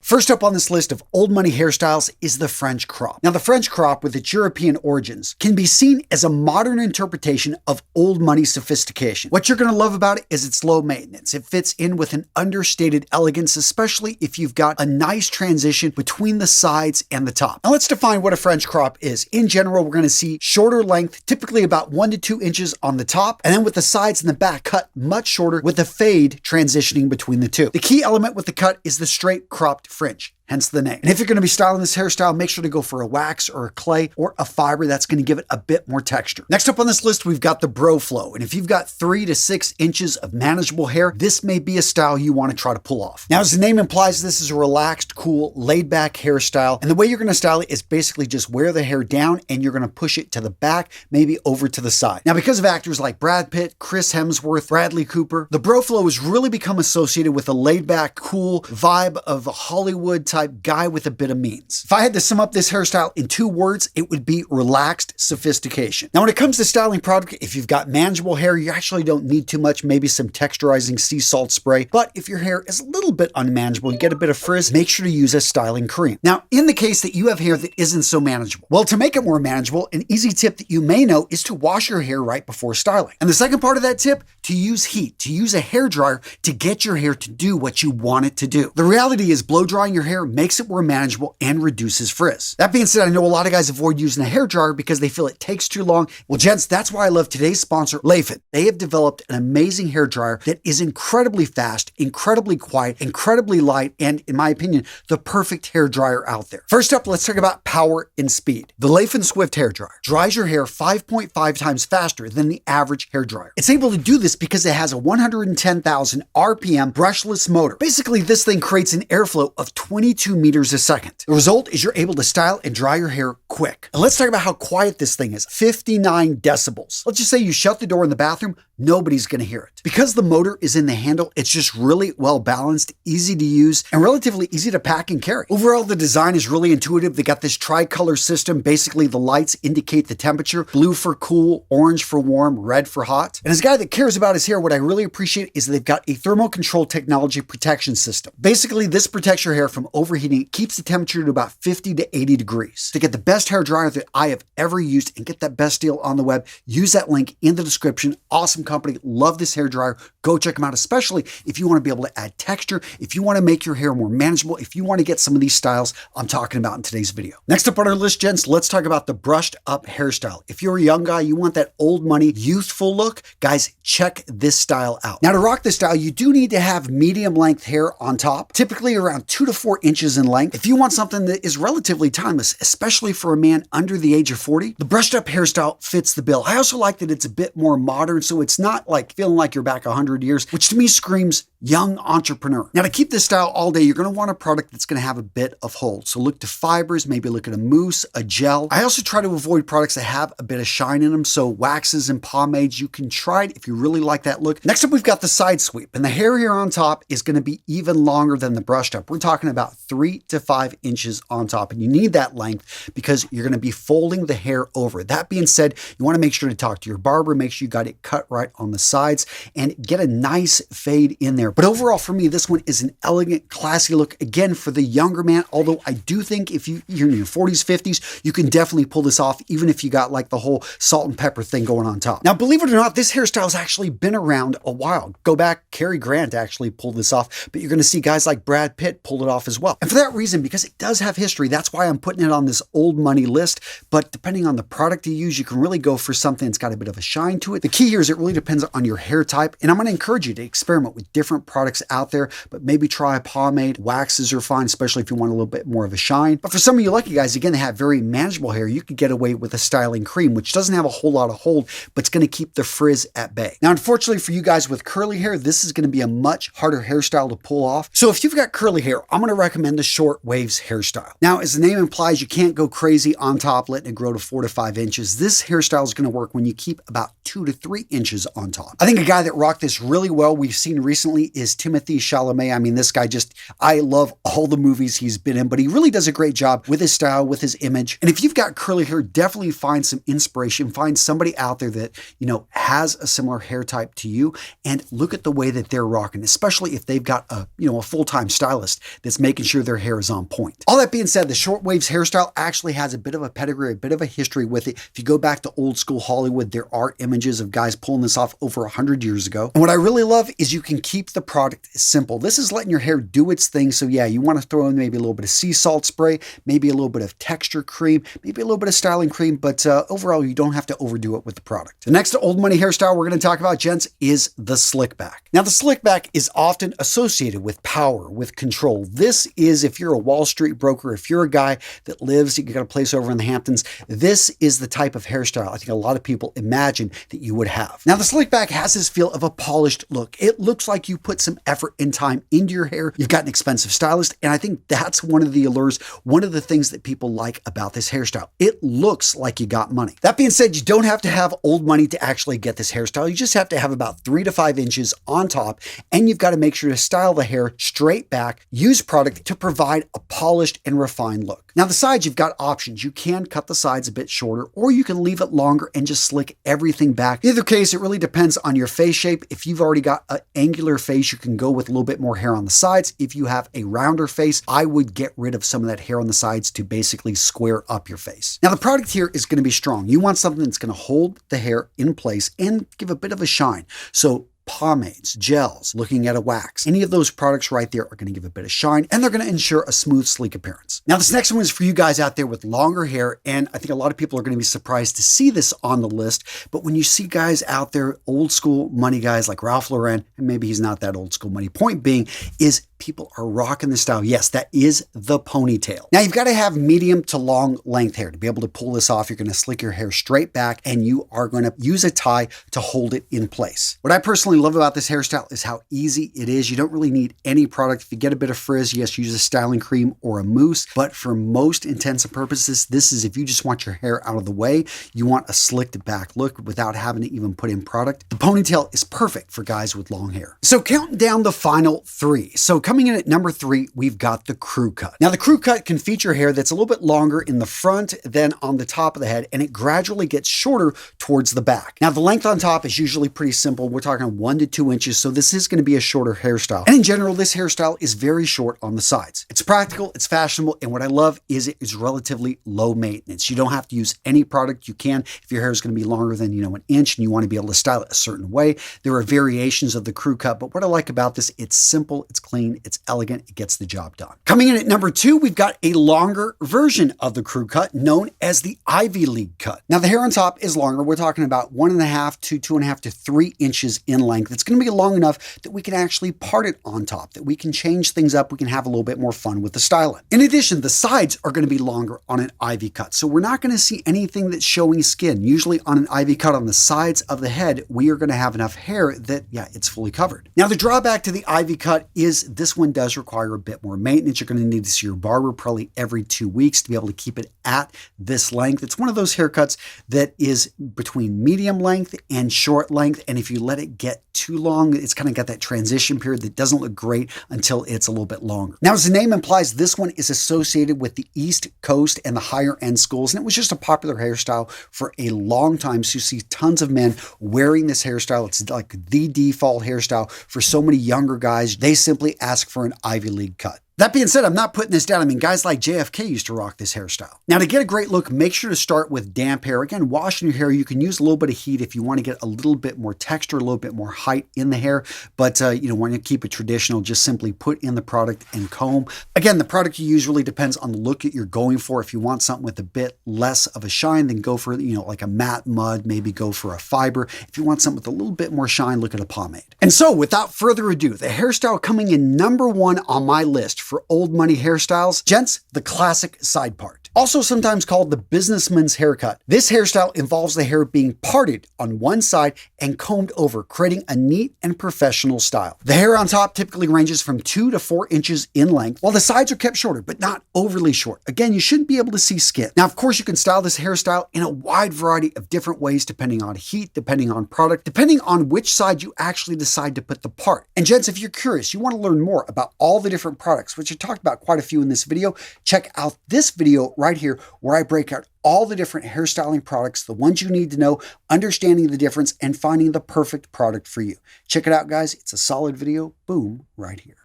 First up on this list of old money hairstyles is the French crop. Now, the French crop, with its European origins, can be seen as a modern interpretation of old money sophistication. What you're going to love about it is it's low maintenance. It fits in with an understated elegance, especially if you've got a nice transition between the sides and the top. Now, let's define what a French crop is. In general, we're going to see shorter length, typically about 1 to 2 inches on the top, and then with the sides and the back cut much shorter, with a fade transitioning between the two. The key element with the cut is the straight cropped fringe, hence the name. And if you're going to be styling this hairstyle, make sure to go for a wax or a clay or a fiber. That's going to give it a bit more texture. Next up on this list, we've got the bro flow. And if you've got 3 to 6 inches of manageable hair, this may be a style you want to try to pull off. Now, as the name implies, this is a relaxed, cool, laid back hairstyle. And the way you're going to style it is basically just wear the hair down and you're going to push it to the back, maybe over to the side. Now, because of actors like Brad Pitt, Chris Hemsworth, Bradley Cooper, the bro flow has really become associated with a laid back, cool vibe of a Hollywood type guy with a bit of means. If I had to sum up this hairstyle in 2 words, it would be relaxed sophistication. Now, when it comes to styling product, if you've got manageable hair, you actually don't need too much, maybe some texturizing sea salt spray. But if your hair is a little bit unmanageable, you get a bit of frizz, make sure to use a styling cream. Now, in the case that you have hair that isn't so manageable, well, to make it more manageable, an easy tip that you may know is to wash your hair right before styling. And the second part of that tip, to use heat, to use a hairdryer to get your hair to do what you want it to do. The reality is blow drying your hair makes it more manageable and reduces frizz. That being said, I know a lot of guys avoid using a hairdryer because they feel it takes too long. Well, gents, that's why I love today's sponsor, Leifin. They have developed an amazing hairdryer that is incredibly fast, incredibly quiet, incredibly light, and in my opinion, the perfect hairdryer out there. First up, let's talk about power and speed. The Leifin Swift hairdryer dries your hair 5.5 times faster than the average hairdryer. It's able to do this because it has a 110,000 RPM brushless motor. Basically, this thing creates an airflow of 22 meters a second. The result is you're able to style and dry your hair quick. And let's talk about how quiet this thing is. 59 decibels. Let's just say you shut the door in the bathroom, nobody's going to hear it. Because the motor is in the handle, it's just really well balanced, easy to use, and relatively easy to pack and carry. Overall, the design is really intuitive. They got this tricolor system. Basically, the lights indicate the temperature: blue for cool, orange for warm, red for hot. And as a guy that cares about his hair, what I really appreciate is they've got a thermal control technology protection system. Basically, this protects your hair from overheating. It keeps the temperature to about 50 to 80 degrees. To get the best hair dryer that I have ever used and get that best deal on the web, use that link in the description. Awesome company. Love this hair dryer. Go check them out, especially if you want to be able to add texture, if you want to make your hair more manageable, if you want to get some of these styles I'm talking about in today's video. Next up on our list, gents, let's talk about the brushed up hairstyle. If you're a young guy, you want that old money, youthful look, guys, check this style out. Now, to rock this style, you do need to have medium length hair on top, typically around 2 to 4 inches in length. If you want something that is relatively timeless, especially for a man under the age of 40, the brushed up hairstyle fits the bill. I also like that it's a bit more modern, so it's not like feeling like you're back 100 years, which to me screams young entrepreneur. Now, to keep this style all day, you're going to want a product that's going to have a bit of hold. So look to fibers, maybe look at a mousse, a gel. I also try to avoid products that have a bit of shine in them. So waxes and pomades, you can try it if you really like that look. Next up, we've got the side sweep, and the hair here on top is going to be even longer than the brushed up. We're talking about 3 to 5 inches on top, and you need that length because you're going to be folding the hair over. That being said, you want to make sure to talk to your barber, make sure you got it cut right on the sides, and get a nice fade in there. But overall, for me, this one is an elegant, classy look, again, for the younger man, although I do think if you're in your 40s, 50s, you can definitely pull this off, even if you got like the whole salt and pepper thing going on top. Now, believe it or not, this hairstyle has actually been around a while. Go back, Cary Grant actually pulled this off, but you're going to see guys like Brad Pitt pull it off as well. And for that reason, because it does have history, that's why I'm putting it on this old money list. But depending on the product you use, you can really go for something that's got a bit of a shine to it. The key here is it really depends on your hair type, and I'm going to encourage you to experiment with different products out there, but maybe try a pomade. Waxes are fine, especially if you want a little bit more of a shine. But for some of you lucky guys, again, they have very manageable hair. You could get away with a styling cream, which doesn't have a whole lot of hold, but it's going to keep the frizz at bay. Now, unfortunately for you guys with curly hair, this is going to be a much harder hairstyle to pull off. So if you've got curly hair, I'm going to recommend the short waves hairstyle. Now, as the name implies, you can't go crazy on top, letting it grow to 4 to 5 inches. This hairstyle is going to work when you keep about 2 to 3 inches on top. I think a guy that rocked this really well we've seen recently is Timothy Chalamet. I mean, this guy I love all the movies he's been in, but he really does a great job with his style, with his image. And if you've got curly hair, definitely find some inspiration, find somebody out there that, has a similar hair type to you, and look at the way that they're rocking, especially if they've got a full-time stylist that's making sure their hair is on point. All that being said, the short waves hairstyle actually has a bit of a pedigree, a bit of a history with it. If you go back to old school Hollywood, there are images of guys pulling this off over 100 years ago. And what I really love is you can keep the product simple. This is letting your hair do its thing. So yeah, you want to throw in maybe a little bit of sea salt spray, maybe a little bit of texture cream, maybe a little bit of styling cream, but overall, you don't have to overdo it with the product. The next old money hairstyle we're going to talk about, gents, is the slick back. Now, the slick back is often associated with power, with control. This is, if you're a Wall Street broker, if you're a guy that lives, you got a place over in the Hamptons, this is the type of hairstyle I think a lot of people imagine that you would have. Now, the slick back has this feel of a polished look. It looks like you put some effort and time into your hair. You've got an expensive stylist, and I think that's one of the allures, one of the things that people like about this hairstyle. It looks like you got money. That being said, you don't have to have old money to actually get this hairstyle. You just have to have about 3 to 5 inches on top, and you've got to make sure to style the hair straight back, use product to provide a polished and refined look. Now, the sides, you've got options. You can cut the sides a bit shorter, or you can leave it longer and just slick everything back. In either case, it really depends on your face shape. If you've already got an angular face, you can go with a little bit more hair on the sides. If you have a rounder face, I would get rid of some of that hair on the sides to basically square up your face. Now, the product here is going to be strong. You want something that's going to hold the hair in place and give a bit of a shine. So pomades, gels, looking at a wax. Any of those products right there are going to give a bit of shine, and they're going to ensure a smooth, sleek appearance. Now, this next one is for you guys out there with longer hair, and I think a lot of people are going to be surprised to see this on the list, but when you see guys out there, old school money guys like Ralph Lauren, and maybe he's not that old school money, point being is people are rocking the style. Yes, that is the ponytail. Now, you've got to have medium to long length hair to be able to pull this off. You're going to slick your hair straight back, and you are going to use a tie to hold it in place. What I personally love about this hairstyle is how easy it is. You don't really need any product. If you get a bit of frizz, yes, use a styling cream or a mousse, but for most intents and purposes, this is if you just want your hair out of the way, you want a slicked back look without having to even put in product. The ponytail is perfect for guys with long hair. So counting down the final 3. So coming in at number 3, we've got the crew cut. Now, the crew cut can feature hair that's a little bit longer in the front than on the top of the head, and it gradually gets shorter towards the back. Now, the length on top is usually pretty simple. We're talking 1 to 2 inches, so this is going to be a shorter hairstyle. And in general, this hairstyle is very short on the sides. It's practical, it's fashionable, and what I love is it is relatively low maintenance. You don't have to use any product. You can, if your hair is going to be longer than, an inch and you want to be able to style it a certain way. There are variations of the crew cut, but what I like about this, it's simple, it's clean, it's elegant, it gets the job done. Coming in at number 2, we've got a longer version of the crew cut known as the Ivy League cut. Now, the hair on top is longer. We're talking about 1.5 to 2.5 to 3 inches in length. It's going to be long enough that we can actually part it on top, that we can change things up, we can have a little bit more fun with the styling. In addition, the sides are going to be longer on an ivy cut, so we're not going to see anything that's showing skin. Usually on an ivy cut on the sides of the head, we are going to have enough hair that, it's fully covered. Now, the drawback to the ivy cut is this one does require a bit more maintenance. You're going to need to see your barber probably every 2 weeks to be able to keep it at this length. It's one of those haircuts that is between medium length and short length, and if you let it get too long, it's kind of got that transition period that doesn't look great until it's a little bit longer. Now, as the name implies, this one is associated with the East Coast and the higher end schools, and it was just a popular hairstyle for a long time. So you see tons of men wearing this hairstyle. It's like the default hairstyle for so many younger guys. They simply ask for an Ivy League cut. That being said, I'm not putting this down. I mean, guys like JFK used to rock this hairstyle. Now, to get a great look, make sure to start with damp hair. Again, washing your hair, you can use a little bit of heat if you want to get a little bit more texture, a little bit more height in the hair. But, when you keep it traditional, just simply put in the product and comb. Again, the product you use really depends on the look that you're going for. If you want something with a bit less of a shine, then go for, like a matte mud, maybe go for a fiber. If you want something with a little bit more shine, look at a pomade. And so, without further ado, the hairstyle coming in number 1 on my list for old money hairstyles, gents, the classic side part. Also sometimes called the businessman's haircut. This hairstyle involves the hair being parted on one side and combed over, creating a neat and professional style. The hair on top typically ranges from 2 to 4 inches in length, while the sides are kept shorter, but not overly short. Again, you shouldn't be able to see skin. Now, of course, you can style this hairstyle in a wide variety of different ways, depending on heat, depending on product, depending on which side you actually decide to put the part. And gents, if you're curious, you want to learn more about all the different products, which I talked about quite a few in this video, check out this video right here where I break out all the different hairstyling products, the ones you need to know, understanding the difference, and finding the perfect product for you. Check it out, guys. It's a solid video. Boom, right here.